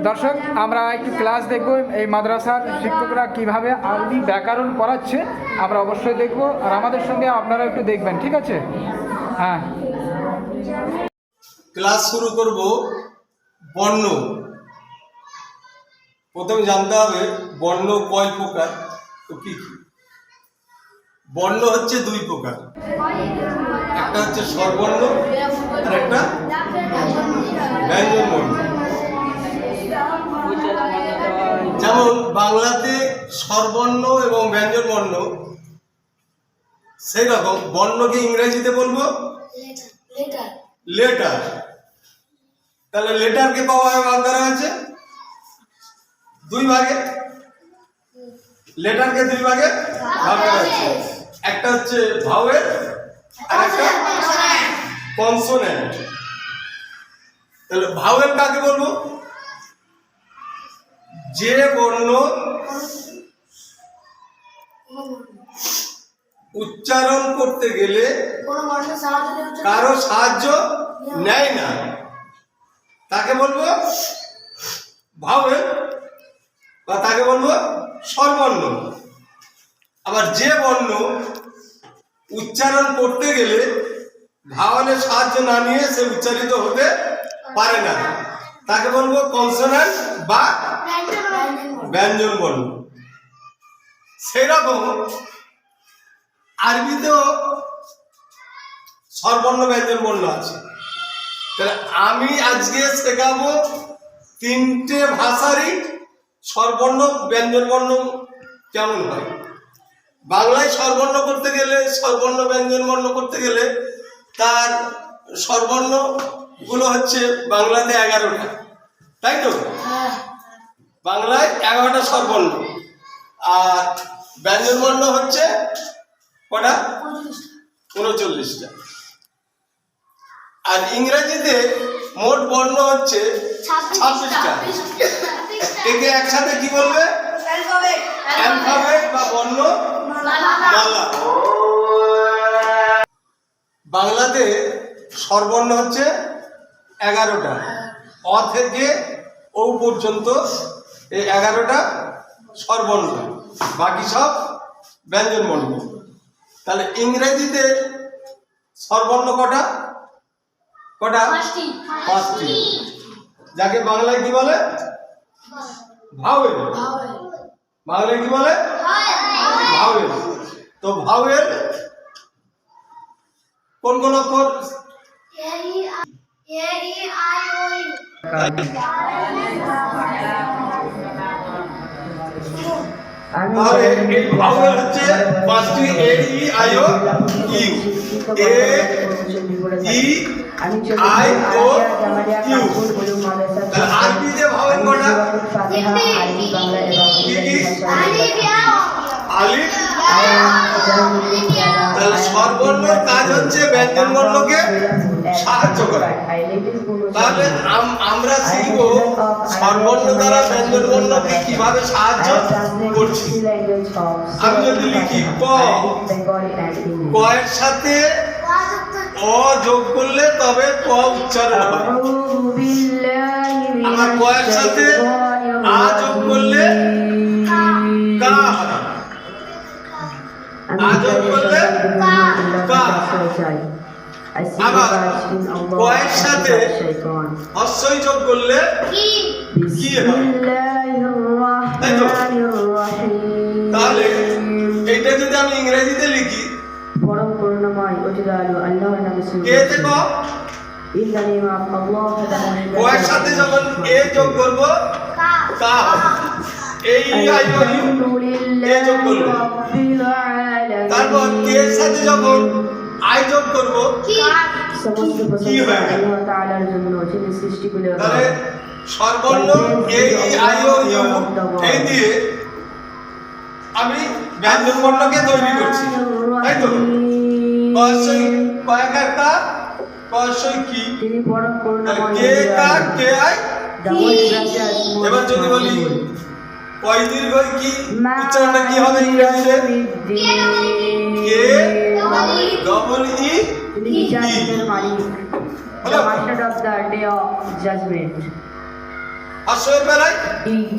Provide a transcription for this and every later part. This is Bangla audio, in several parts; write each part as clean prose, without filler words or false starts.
দর্শক, আমরা একটু ক্লাস দেখব এই মাদ্রাসার শিক্ষকরা কিভাবে আরবি ব্যাকরণ পড়াচ্ছে, আমরা অবশ্যই দেখব। আর আমাদের সঙ্গে আপনারা একটু দেখবেন, ঠিক আছে? হ্যাঁ, ক্লাস শুরু করব। বর্ণ প্রথমে জানতে হবে বর্ণ কয় প্রকার তো কি কি। বর্ণ হচ্ছে দুই প্রকার, একটা হচ্ছে স্বরবর্ণ আর একটা ব্যঞ্জন বর্ণ। যেমন বাংলাতে স্বরবর্ণ এবং ব্যঞ্জন বর্ণ, সেই রকম বর্ণকে ইংরেজিতে বলবো লেটার। তাহলে লেটারকে কভাবে ভাগ করা হয়েছে দুই ভাগে, লেটারকে দুই ভাগে ভাগ করা হয়েছে। একটা হচ্ছে ভাওয়েল আর একটা কনসোনেন্ট। তাহলে ভাওয়েল কাকে বলবো? যে বর্ণ উচ্চারণ করতে গেলে কারো সাহায্য নেয় না, তাকে বলবো ভাওয়েল বা তাকে বলবো স্বরবর্ণ। আবার যে বর্ণ উচ্চারণ করতে গেলে ভাওয়েলের সাহায্য না নিয়ে সে উচ্চারিত হতে পারে না, তাকে বলবো কনসোন্যান্ট বা ব্যঞ্জন বর্ণ। সেরকম আরবিতেও স্বরবর্ণ ব্যঞ্জন বর্ণ আছে। তাহলে আমি আজকে শেখাবো তিনটে ভাষারই স্বরবর্ণ ব্যঞ্জন বর্ণ কেমন হয়। বাংলায় স্বরবর্ণ করতে গেলে, স্বরবর্ণ ব্যঞ্জন বর্ণ করতে গেলে তার স্বরবর্ণ গুলো হচ্ছে বাংলাতে 11টা, তাই তো? বাংলায় 11টা স্বরবর্ণ, আর ব্যঞ্জন বর্ণ হচ্ছে কটা? 39টা। আর ইংরেজিতে মোট বর্ণ হচ্ছে 26টা। একে একসাথে কি বলবে? অ্যালফাবেট বা বর্ণমালা। বাংলাতে স্বরবর্ণ হচ্ছে 11টা, অ থেকে ও পর্যন্ত এই 11টা স্বরবর্ণ, বাকি সব ব্যঞ্জন বর্ণ। তাহলে ইংরেজিতে স্বরবর্ণ কটা? 5টি, যাকে বাংলায় কি বলে? ভাওয়েল। বাংলায় কি বলে? ভাওয়েল। তো ভাওয়েল কোন কোন অক্ষর? তাহলে এই ভাওয়েল হচ্ছে 5টি, A E I O U. A E I O U. তাহলে আরবিতে ভাওয়েল কটা? কি কি? আলিফ। তাহলে স্বরবর্ণের কাজ হচ্ছে ব্যঞ্জন বর্ণকে সাহায্য করা। তাহলে আমরা শিখব স্বরবর্ণ দ্বারা ব্যঞ্জন বর্ণকে কিভাবে সাহায্য করছি। আমি যদি লিখি ক, ক এর সাথে অ যোগ করলে তবে ক উচ্চারণ হয়। আমার ক এর সাথে আ যোগ করলে কা হয়। আ যোগ করলে কা। আবার ক এর সাথে হস্যই যোগ করলে কি হয়, তাই তো? তাহলে এইটা যদি আমি ইংরেজিতে লিখি, পরম করুণাময় ও দয়ালু আল্লাহর নামে শুরু। কে থেকে ইন দ্য নেম অফ আল্লাহ। ক এর সাথে যখন এ যোগ করব কা হবে। এই আই ও ইউ এ যোগ করব। তারপর কে এর সাথে যখন আই যোগ করব সমস্ত প্রশংসা আল্লাহ তাআলার জন্য, যিনি সৃষ্টিগুলো। তাহলে স্বরবর্ণ এ ই আই ও ইউ এই দিয়ে আমি ব্যঞ্জন বর্ণকে তৈরি করছি, তাই তো? কয়সই কয়কার কা, কয়সই কি, তিনি পরম করুণাময়। কে কা কে আই কি। এবার যদি বলি কয় দীর্ঘই কি, উচ্চারণটা কি হবে ইংরেজিতে? কে ডবল ই। তিনি বিচারের মালিক, the master of the day of judgment. হাস্যের বেলায়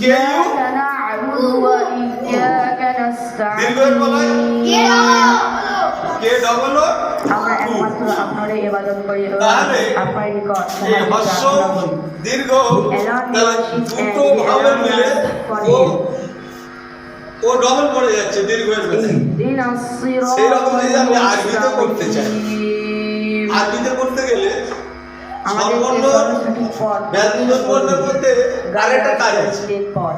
কে ইউ إياك نعبد وإياك দীর্ঘের বেলায় نستعين কে ডবল ও আমরা একমাত্র আপনারই ইবাদত করি এবং তাহলে আপনার নিকট এই সাহায্য হাস্য প্রার্থনা করি। দীর্ঘ তাহলে দুটো ভাবে মিলে ও ডবল পড়ে যাচ্ছে দীর্ঘের বেলায় اهدنا الصراط সেই রকম যদি আমি আরবিতে করতে চাই المستقيم আরবিতে করতে গেলে আমাদেরকে সর্বর্ণ সঠিক পথ ব্যঞ্জন বর্ণের মধ্যে আরেকটা কাজ আছে সঠিক পথ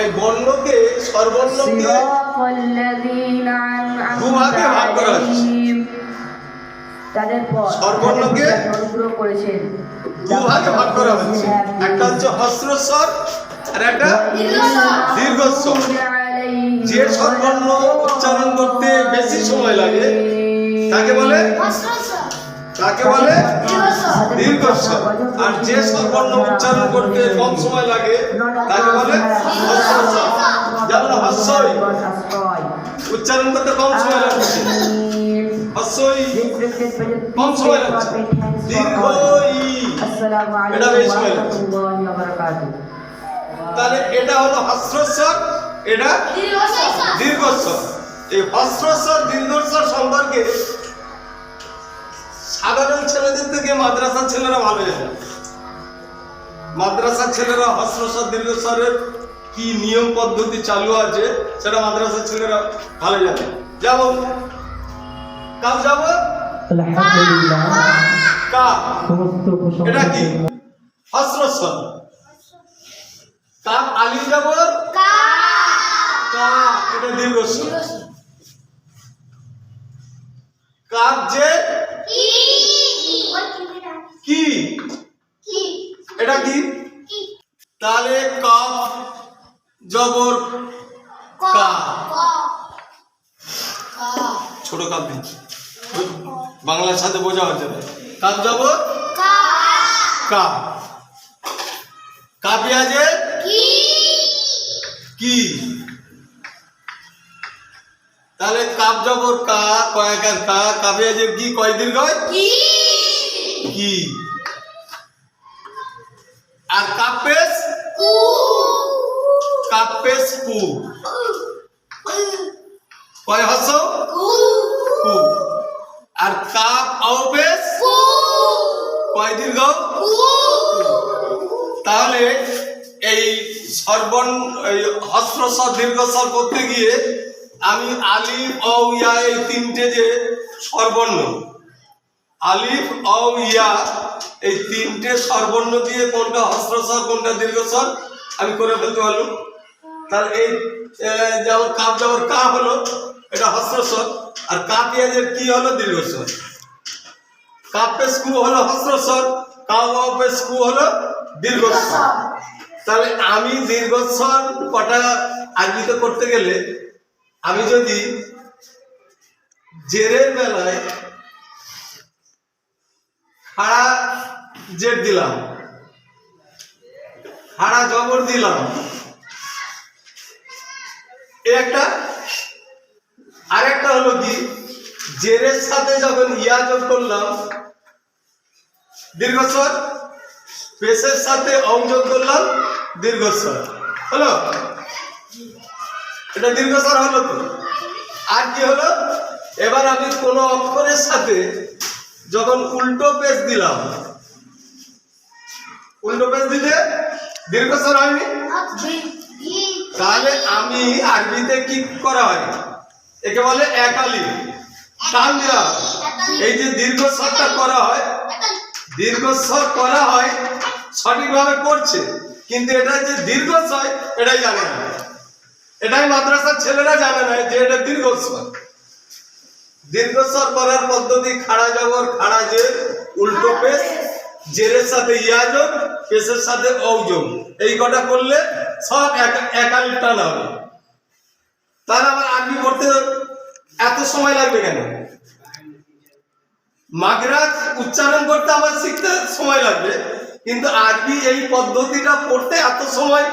এই বর্ণকে স্বরবর্ণকে صراط الذين أنعمت দুভাগে ভাগ করা হচ্ছে। عليهم তাদের পথ স্বরবর্ণকে যাদের প্রতি অনুগ্রহ করেছেন দুভাগে ভাগ করা হচ্ছে একটা হচ্ছে হস্রস্বর আর একটা দীর্ঘস্বর যে স্বরবর্ণ উচ্চারণ করতে বেশি সময় লাগে তাকে বলে দীর্ঘস্বর আর যে স্বরবর্ণ উচ্চারণ করতে কম সময় লাগে তাকে বলে হস্রস্বর যেমন হস্যই উচ্চারণ করতে কম সময় লাগছে হস্যই কম সময় লাগছে দীর্ঘই এটা বেশি সময় লাগছে তাহলে এটা হলো হস্রস্বর এটা দীর্ঘস্বর এই হস্রস্বর দীর্ঘস্বর সম্পর্কে সাধারণ ছেলেদের থেকে মাদ্রাসার ছেলেরা ভালো জানে মাদ্রাসার ছেলেরা হস্রস্বর দীর্ঘস্বরের কি নিয়ম পদ্ধতি চালু আছে সেটা মাদ্রাসার ছেলেরা ভালো জানে যেমন কাল যাব আলহামদুলিল্লাহ কা সমস্ত এটা কি হস্রস্বর কাপ আলি যাব কা এটা দীর্ঘস্বর কাপ যে কি এটা কি তাহলে কাপ জবর কা ছোট কাপ দিচ্ছি বাংলার সাথে বোঝা হচ্ছে না কাপ জবর কা কাপিয়াজে কি তাহলে কাপ জবর কা কয়াকার কা কাপিয়াজের কি কয় দীর্ঘ কি আর কাপেস কু কয় হস কু আর কাপ আউপেস কয় দীর্ঘ তাহলে এই হস্রস্বর দীর্ঘস্বর করতে গিয়ে আমি আলিফ ও ইয়া এই তিনটে যে স্বরবর্ণ আলিফ ও ইয়া এই তিনটে স্বরবর্ণ দিয়ে কোনটা হস্রস্বর কোনটা দীর্ঘস্বর আমি করে ফেলতে পারলাম তাহলে এই যেমন কাপ যাবর কা হলো এটা হস্রস্বর আর কাপিয়াজের কি হলো দীর্ঘস্বর কাপেস কু হলো হস্রস্বর কাপেস কু হলো দীর্ঘস্বর তাহলে আমি দীর্ঘস্বর কটা আরবিতে করতে গেলে আমি যদি জেরের বেলায় খাড়া জের দিলাম খাড়া জবর দিলাম একটা আরেকটা হলো কি জেরের সাথে যখন ইয়া যোগ করলাম দীর্ঘস্বর পেশের সাথে অং যোগ করলাম দীর্ঘস্বর হলো এটা দীর্ঘস্বর হলো তো আর কি হলো এবার আমি কোন অক্ষরের সাথে যখন উল্টো পেশ দিলাম উল্টো পেশ দিলে দীর্ঘস্বর হয়নি তাহলে আমি আরবিতে কি করা হয় একে বলে একালি টান দিলাম এই যে দীর্ঘস্বরটা করা হয় দীর্ঘস্বর করা হয় সঠিকভাবে করছে কিন্তু এটা যে দীর্ঘস্বর এটাই জানে না এটাই মাদ্রাসার ছেলেরা জানে না যে এটা দীর্ঘস্বর দীর্ঘস্বর করার পদ্ধতি খাড়া জবর খাড়া জের উল্টো পেশ জেরের সাথে ইয়া যোগ পেশের সাথে ঔ যোগ এই কটা করলে সব একালি টান হবে তাহলে আমার আরবি পড়তে এত সময় লাগবে কেন মাগরাজ উচ্চারণ করতে আমার শিখতে সময় লাগবে কিন্তু আরবি এই পদ্ধতিটা পড়তে এত সময়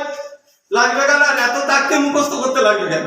লাগবে কেন আর এত তাকে মুখস্থ করতে লাগবে কেন